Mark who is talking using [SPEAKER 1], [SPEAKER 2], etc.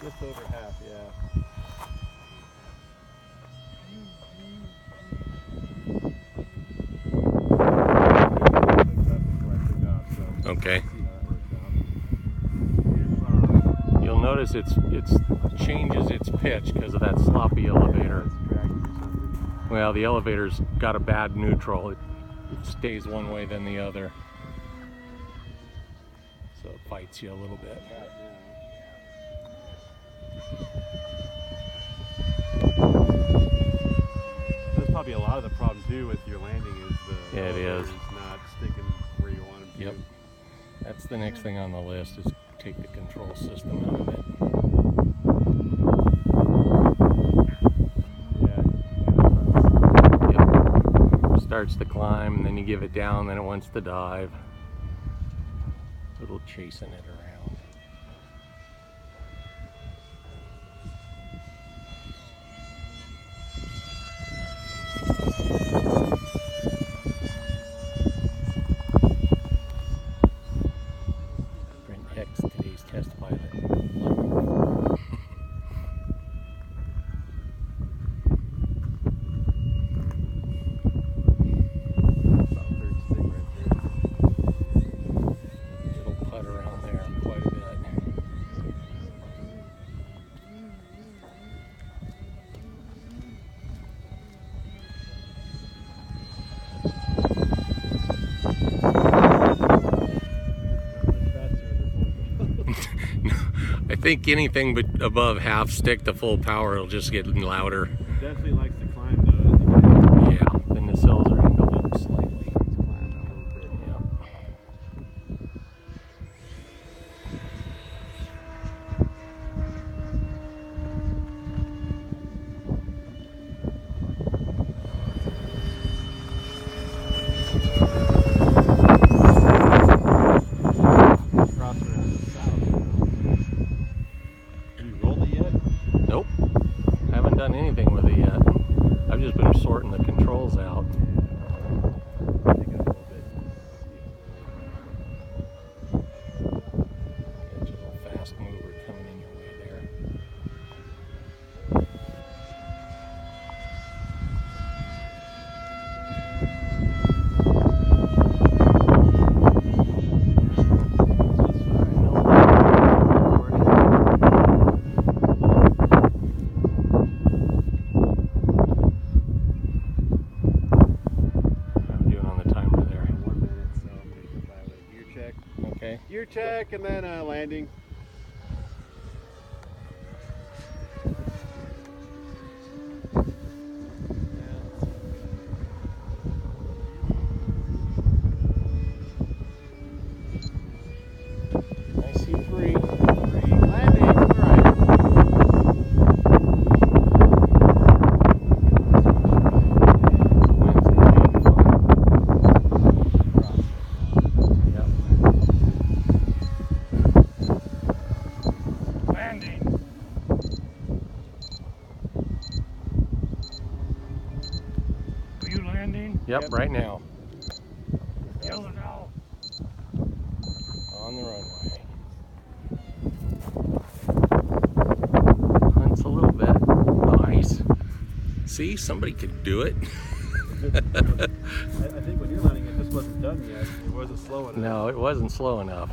[SPEAKER 1] Just over half, yeah.
[SPEAKER 2] Okay. You'll notice it changes its pitch because of that sloppy elevator. Well, the elevator's got a bad neutral. It stays one way then the other. So it fights you a little bit.
[SPEAKER 1] That's probably a lot of the problem too with your landing is the
[SPEAKER 2] Yeah, it is.
[SPEAKER 1] not sticking where you want them to.
[SPEAKER 2] Yep. That's the next thing on the list is take the control system out of it. Yep. Starts to climb, and then you give it down, then it wants to dive. Little chasing it around. Brent, today's test pilot. It'll putt around there quite a bit. I think anything but above half stick to full power will just get louder.
[SPEAKER 1] Definitely likes to climb though.
[SPEAKER 2] Yeah, then the cells are angled up slightly. Yeah. Nope, haven't done anything with it yet. I've just been sorting the controls out. Get your little fast mover coming in your way there. Okay.
[SPEAKER 1] Gear check and then landing.
[SPEAKER 2] I see three.
[SPEAKER 1] Landing. All right.
[SPEAKER 2] Yep, right now.
[SPEAKER 3] Yell it out.
[SPEAKER 2] On the runway. Hunts a little bit. Nice. See, somebody could do it.
[SPEAKER 1] I think when you're landing, it just wasn't done yet. It wasn't slow enough.
[SPEAKER 2] No, it wasn't slow enough.